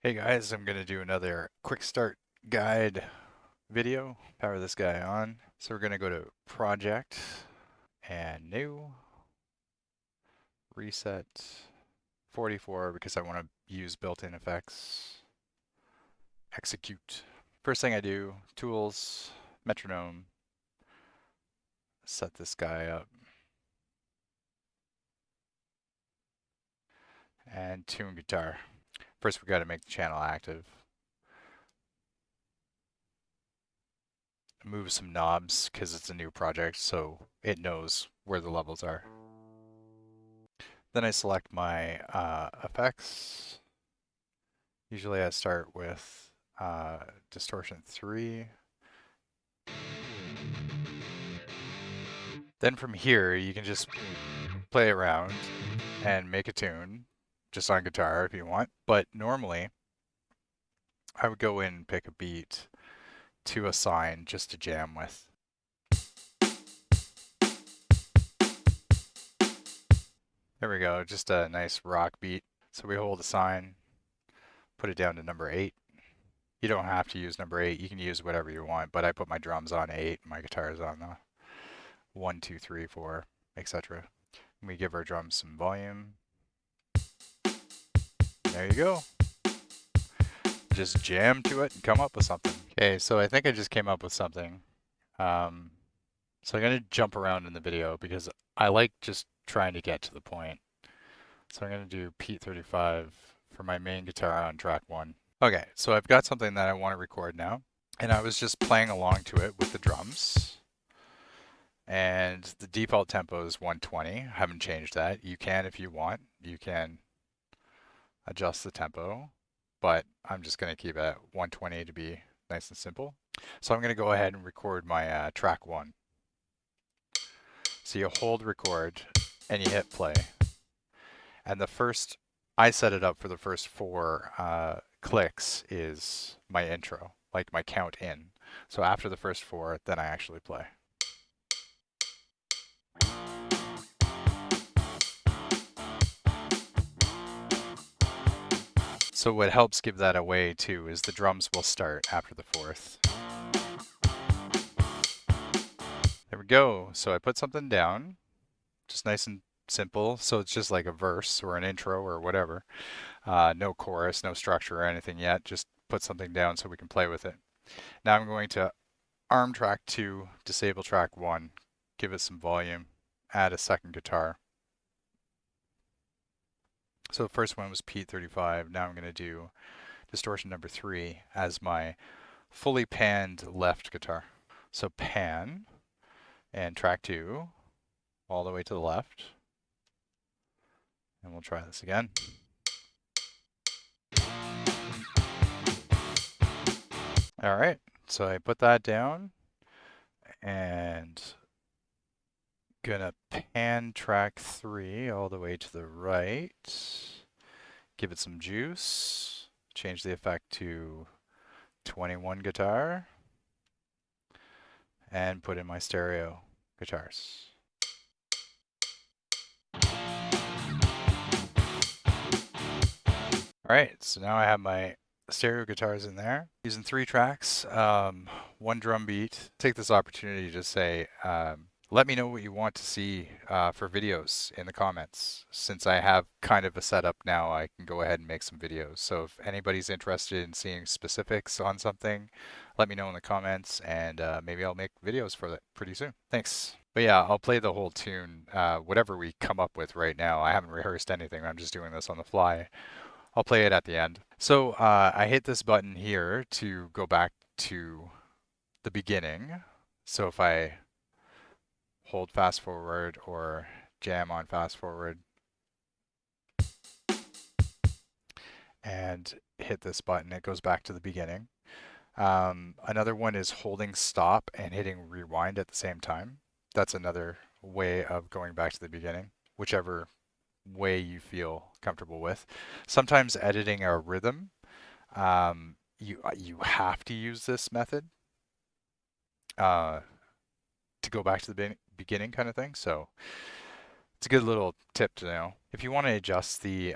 Hey guys, I'm going to do another quick start guide video. Power this guy on. So we're going to go to Project and New, Reset, 44 because I want to use built-in effects, Execute. First thing I do, Tools, Metronome, set this guy up, and Tune Guitar. First we got to make the channel active. Move some knobs because it's a new project so it knows where the levels are. Then I select my effects. Usually I start with distortion 3. Then from here you can just play around and make a tune just on guitar if you want. But normally I would go in and pick a beat to assign just to jam with. There we go, just a nice rock beat. So we hold assign, put it down to number 8. You don't have to use number 8, you can use whatever you want, but I put my drums on 8, my guitar is on the 1, 2, 3, 4, etc. We give our drums some volume. There you go. Just jam to it and come up with something. Okay, so I think I just came up with something. So I'm going to jump around in the video because I like just trying to get to the point. So I'm going to do Pete 35 for my main guitar on track 1. Okay, so I've got something that I want to record now. And I was just playing along to it with the drums. And the default tempo is 120. I haven't changed that. You can if you want. You can adjust the tempo, but I'm just going to keep it at 120 to be nice and simple. So I'm going to go ahead and record my track 1. So you hold record and you hit play. And I set it up for the first 4 clicks is my intro, like my count in. So after the first 4, then I actually play. So what helps give that away too is the drums will start after the 4th. There we go. So I put something down, just nice and simple. So it's just like a verse or an intro or whatever. No chorus, no structure or anything yet. Just put something down so we can play with it. Now I'm going to arm track 2, disable track 1, give it some volume, add a second guitar. So the first one was Pete 35. Now I'm going to do distortion number 3 as my fully panned left guitar. So pan and track 2 all the way to the left. And we'll try this again. All right, so I put that down and gonna pan track 3 all the way to the right. Give it some juice. Change the effect to 21 guitar. And put in my stereo guitars. All right, so now I have my stereo guitars in there. Using 3 tracks, 1 drum beat. Take this opportunity to say, let me know what you want to see for videos in the comments. Since I have kind of a setup now, I can go ahead and make some videos. So if anybody's interested in seeing specifics on something, let me know in the comments and maybe I'll make videos for that pretty soon. Thanks. But yeah, I'll play the whole tune, whatever we come up with right now. I haven't rehearsed anything. I'm just doing this on the fly. I'll play it at the end. So I hit this button here to go back to the beginning. So if I hold fast forward or jam on fast forward and hit this button, it goes back to the beginning. Another one is holding stop and hitting rewind at the same time. That's another way of going back to the beginning, whichever way you feel comfortable with. Sometimes editing a rhythm, you have to use this method to go back to the beginning kind of thing. So it's a good little tip to know. If you want to adjust the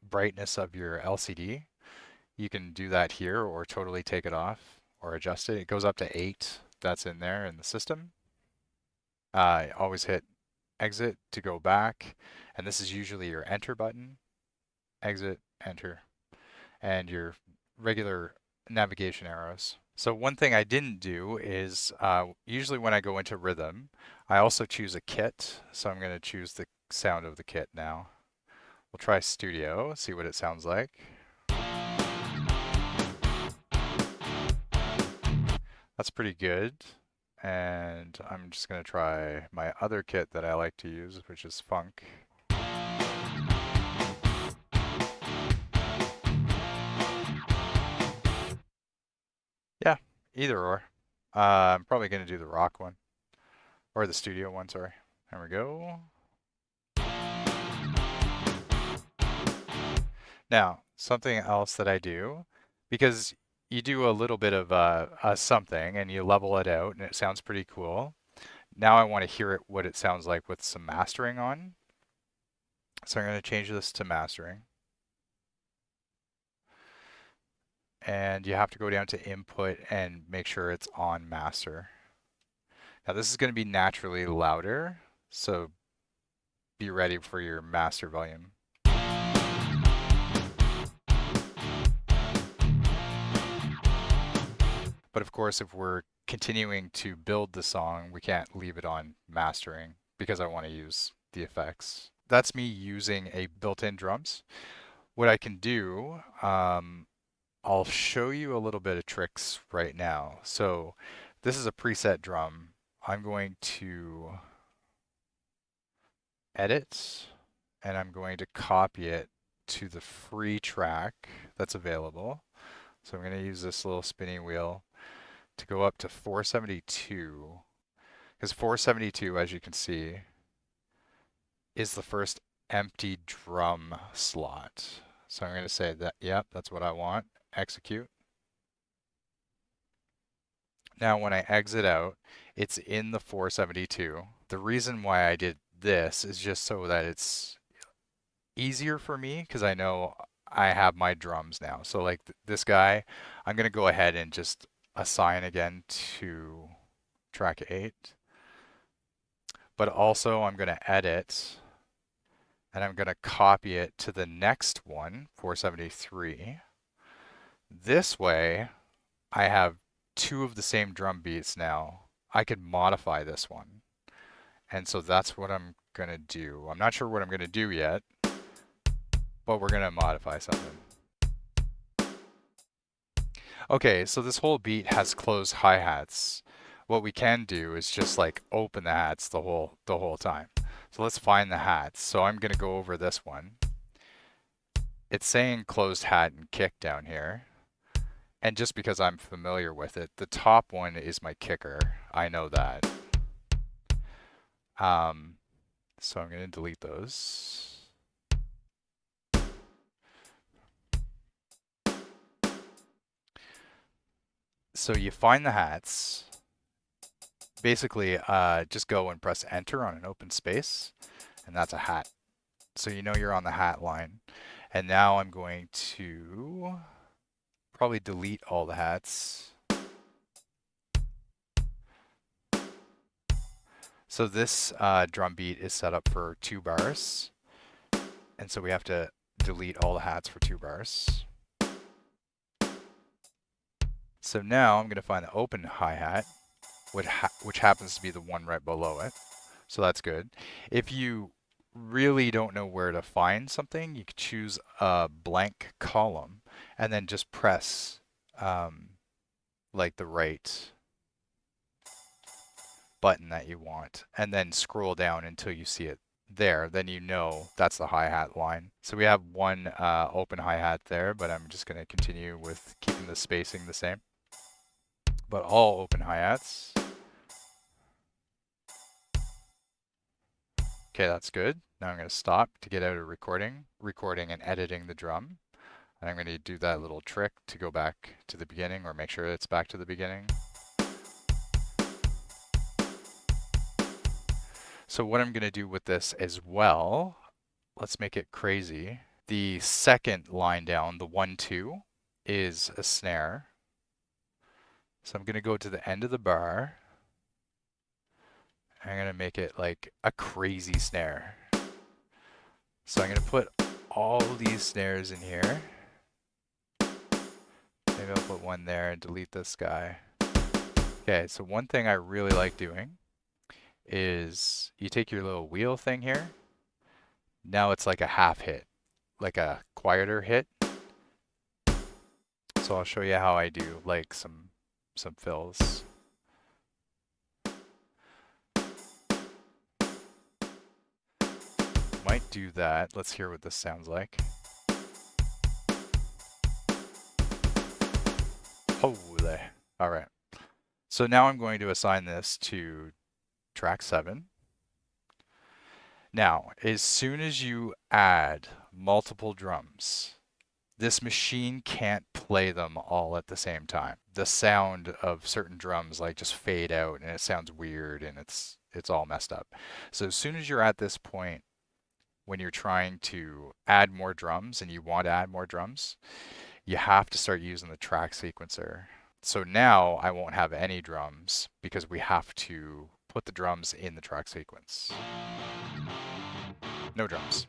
brightness of your LCD, You can do that here or totally take it off or adjust it. It goes up to 8. That's in there in the system. Always hit exit to go back. And this is usually your enter button. Exit, enter, and your regular navigation arrows. So one thing I didn't do is usually when I go into rhythm, I also choose a kit. So I'm going to choose the sound of the kit now. We'll try Studio, see what it sounds like. That's pretty good. And I'm just going to try my other kit that I like to use, which is Funk. Yeah, either or. I'm probably going to do the rock one. Or the studio one, sorry. There we go. Now, something else that I do, because you do a little bit of something and you level it out and it sounds pretty cool. Now I want to hear it what it sounds like with some mastering on. So I'm going to change this to mastering. And you have to go down to input and make sure it's on master. Now this is going to be naturally louder, so be ready for your master volume. But of course, if we're continuing to build the song, we can't leave it on mastering because I want to use the effects. That's me using a built-in drums. What I can do, I'll show you a little bit of tricks right now. So this is a preset drum. I'm going to edit and I'm going to copy it to the free track that's available. So I'm going to use this little spinning wheel to go up to 472, because 472, as you can see, is the first empty drum slot. So I'm going to say that, yep, that's what I want. Execute. Now when I exit out, it's in the 472. The reason why I did this is just so that it's easier for me because I know I have my drums now. So like this guy, I'm going to go ahead and just assign again to track 8. But also I'm going to edit and I'm going to copy it to the next one, 473. This way, I have 2 of the same drum beats now. I could modify this one. And so that's what I'm going to do. I'm not sure what I'm going to do yet, but we're going to modify something. Okay, so this whole beat has closed hi-hats. What we can do is just like open the hats the whole time. So let's find the hats. So I'm going to go over this one. It's saying closed hat and kick down here. And just because I'm familiar with it, the top one is my kicker. I know that. So I'm going to delete those. So you find the hats. Basically, just go and press enter on an open space, and that's a hat. So you know you're on the hat line. And now I'm going to probably delete all the hats. So this drum beat is set up for 2 bars. And so we have to delete all the hats for 2 bars. So now I'm going to find the open hi-hat, which happens to be the one right below it. So that's good. If you really don't know where to find something, you could choose a blank column and then just press like the right button that you want and then scroll down until you see it there. Then you know that's the hi-hat line. So we have one open hi-hat there, but I'm just going to continue with keeping the spacing the same. But all open hi-hats. Okay, that's good. Now I'm going to stop to get out of recording and editing the drum. And I'm going to do that little trick to go back to the beginning or make sure it's back to the beginning. So what I'm going to do with this as well, let's make it crazy. The second line down, the 1, 2, is a snare. So I'm going to go to the end of the bar. I'm going to make it like a crazy snare. So I'm going to put all these snares in here. Maybe I'll put one there and delete this guy. Okay, so one thing I really like doing is you take your little wheel thing here. Now it's like a half hit, like a quieter hit. So I'll show you how I do like some fills. Might do that. Let's hear what this sounds like. Holy. All right. So now I'm going to assign this to track 7. Now, as soon as you add multiple drums, this machine can't play them all at the same time. The sound of certain drums like just fade out and it sounds weird and it's all messed up. So as soon as you're at this point when you're trying to add more drums and you want to add more drums, you have to start using the track sequencer. So now I won't have any drums because we have to put the drums in the track sequence. No drums.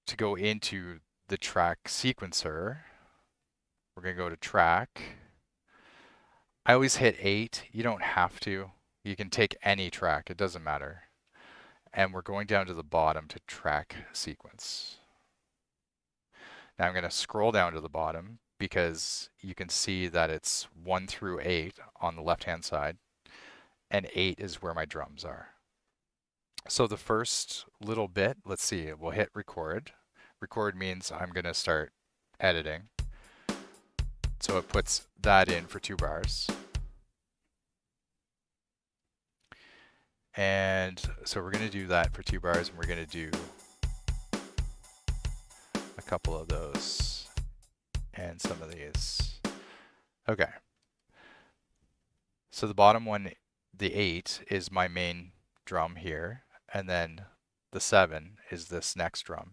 To go into the track sequencer, we're going to go to track. I always hit 8. You don't have to. You can take any track. It doesn't matter. And we're going down to the bottom to track sequence. Now I'm going to scroll down to the bottom because you can see that it's 1 through 8 on the left-hand side, and 8 is where my drums are. So the first little bit, let's see, we'll hit record. Record means I'm going to start editing. So it puts that in for 2 bars. And so we're going to do that for 2 bars, and we're going to do a couple of those and some of these. Okay. So the bottom one, the 8, is my main drum here, and then the 7 is this next drum.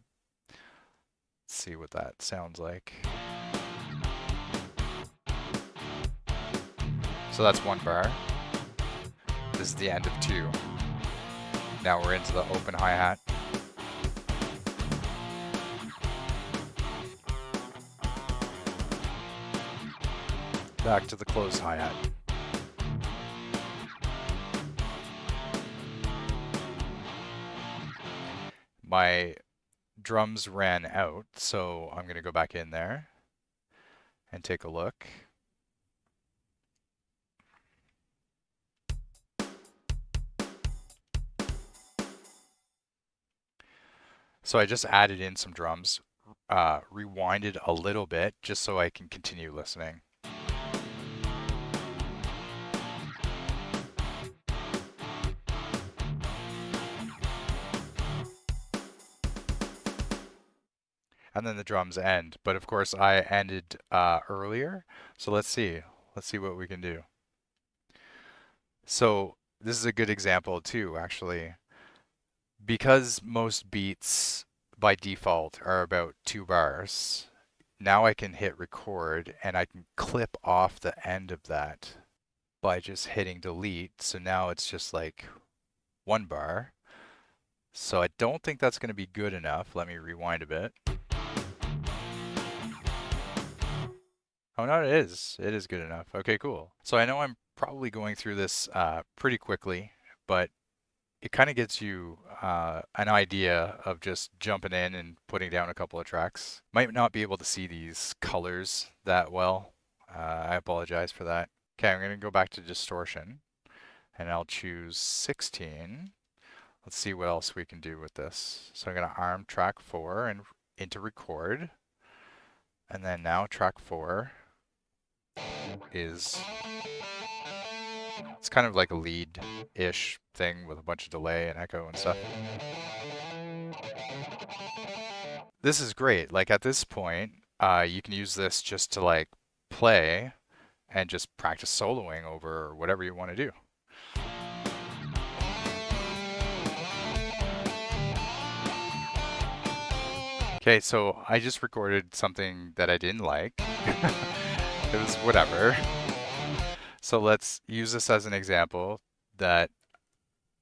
Let's see what that sounds like. So that's 1 bar. This is the end of 2. Now we're into the open hi-hat. Back to the closed hi-hat. My drums ran out, so I'm going to go back in there and take a look. So I just added in some drums, rewinded a little bit just so I can continue listening. And then the drums end, but of course I ended earlier. So let's see what we can do. So this is a good example too, actually. Because most beats by default are about 2 bars, now I can hit record and I can clip off the end of that by just hitting delete. So now it's just like 1 bar. So I don't think that's going to be good enough. Let me rewind a bit. Oh no, it is. It is good enough. Okay, cool. So I know I'm probably going through this pretty quickly, but it kind of gets you an idea of just jumping in and putting down a couple of tracks. Might not be able to see these colors that well. I apologize for that. Okay, I'm going to go back to distortion and I'll choose 16. Let's see what else we can do with this. So I'm going to arm track 4 and into record. And then now track 4 is, it's kind of like a lead-ish thing with a bunch of delay and echo and stuff. This is great. Like at this point, you can use this just to like play and just practice soloing over whatever you want to do. Okay, so I just recorded something that I didn't like. It was whatever. So let's use this as an example that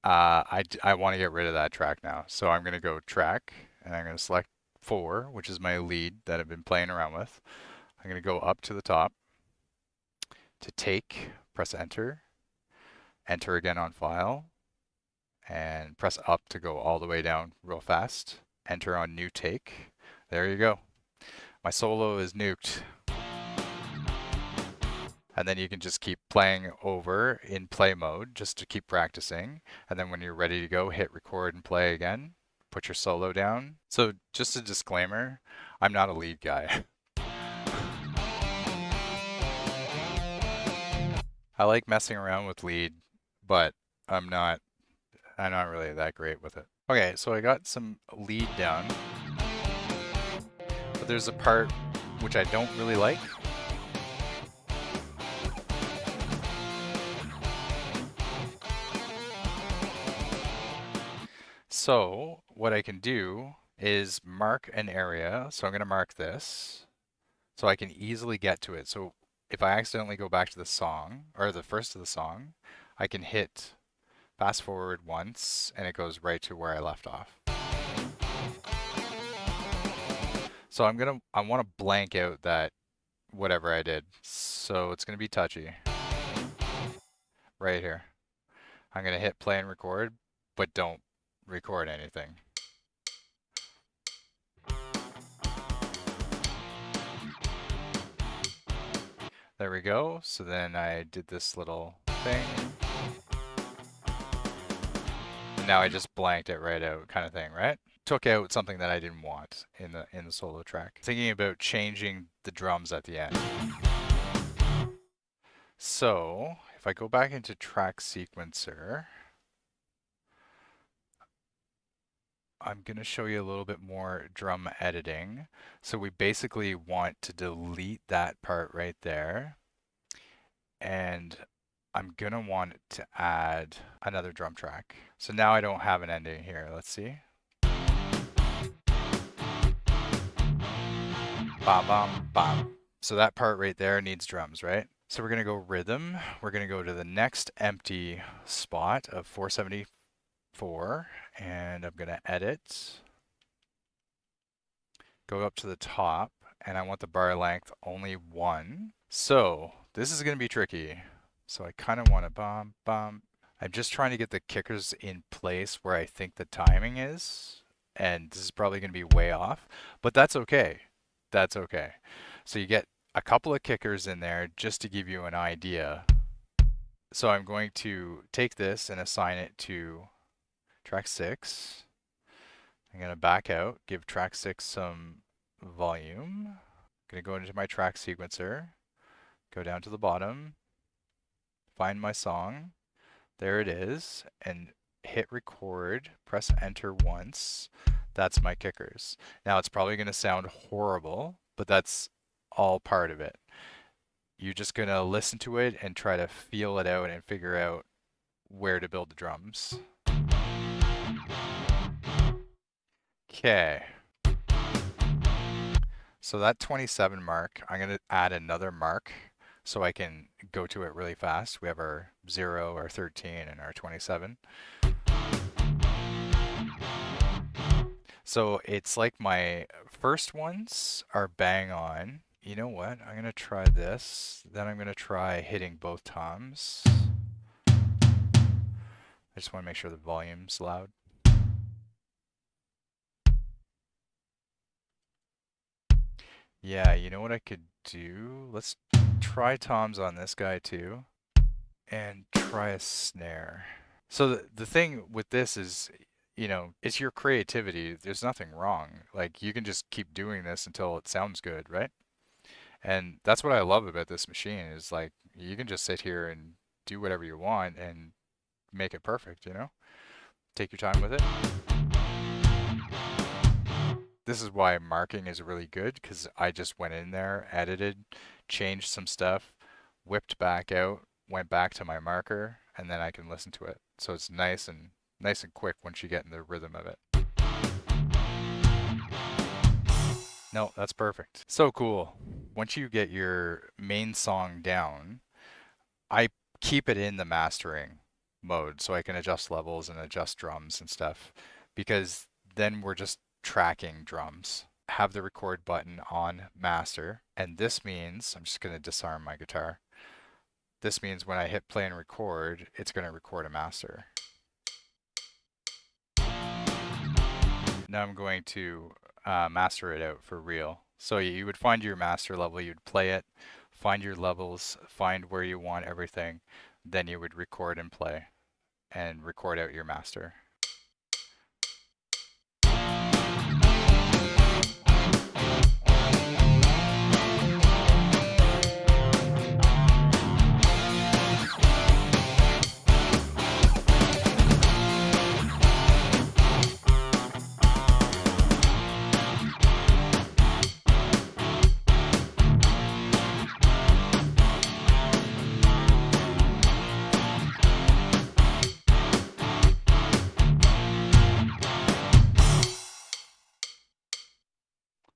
I want to get rid of that track now. So I'm going to go track and I'm going to select 4, which is my lead that I've been playing around with. I'm going to go up to the top to take, press enter, enter again on file, and press up to go all the way down real fast. Enter on new take. There you go. My solo is nuked. And then you can just keep playing over in play mode just to keep practicing. And then when you're ready to go, hit record and play again. Put your solo down. So just a disclaimer, I'm not a lead guy. I like messing around with lead, but I'm not really that great with it. Okay, so I got some lead down, but there's a part which I don't really like. So what I can do is mark an area. So I'm going to mark this so I can easily get to it. So if I accidentally go back to the song or the first of the song, I can hit fast forward once and it goes right to where I left off. So I want to blank out that whatever I did. So it's going to be touchy right here. I'm going to hit play and record, but don't record anything. There we go. So then I did this little thing. And now I just blanked it right out kind of thing, right? Took out something that I didn't want in the solo track. Thinking about changing the drums at the end. So if I go back into track sequencer, I'm going to show you a little bit more drum editing. So we basically want to delete that part right there. And I'm going to want to add another drum track. So now I don't have an ending here. Let's see. Bam, bam, bam. So that part right there needs drums, right? So we're going to go rhythm. We're going to go to the next empty spot of 474 and I'm going to edit. Go up to the top and I want the bar length only 1. So this is going to be tricky. So I kind of want to bum, bum. I'm just trying to get the kickers in place where I think the timing is. And this is probably going to be way off, but that's okay. That's okay. So you get a couple of kickers in there just to give you an idea. So I'm going to take this and assign it to track 6. I'm going to back out, give track 6 some volume. I'm going to go into my track sequencer, go down to the bottom, find my song. There it is, and hit record, press enter once. That's my kickers. Now it's probably going to sound horrible, but that's all part of it. You're just going to listen to it and try to feel it out and figure out where to build the drums. Okay. So that 27 mark, I'm going to add another mark so I can go to it really fast. We have our 0, our 13, and our 27. So it's like my first ones are bang on. You know what? I'm going to try this. Then I'm going to try hitting both toms. I just want to make sure the volume's loud. Yeah, you know what I could do? Let's try toms on this guy too. And try a snare. So the thing with this is, it's your creativity. There's nothing wrong. Like you can just keep doing this until it sounds good, right? And that's what I love about this machine is like you can just sit here and do whatever you want and make it perfect, Take your time with it. This is why marking is really good because I just went in there, edited, changed some stuff, whipped back out, went back to my marker, and then I can listen to it. So it's nice and quick once you get in the rhythm of it. No, that's perfect. So cool. Once you get your main song down, I keep it in the mastering mode so I can adjust levels and adjust drums and stuff because then we're just tracking drums. Have the record button on master, and this means I'm just going to disarm my guitar. This means when I hit play and record, it's going to record a master. Now I'm going to master it out for real. So you would find your master level, you'd play it, find your levels, find where you want everything, then you would record and play and record out your master.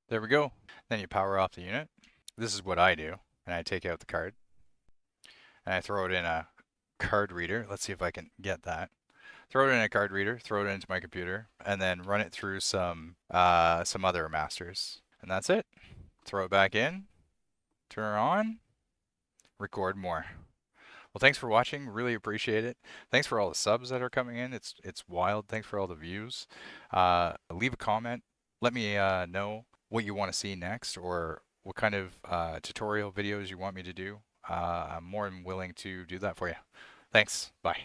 There we go. Then you power off the unit. This is what I do. And I take out the card and I throw it in a card reader. Let's see if I can get that. Throw it in a card reader, throw it into my computer, and then run it through some other masters. And that's it. Throw it back in, turn it on, record more. Well, thanks for watching. Really appreciate it. Thanks for all the subs that are coming in. It's wild. Thanks for all the views. Leave a comment. Let me know what you want to see next or what kind of tutorial videos you want me to do. I'm more than willing to do that for you. Thanks. Bye.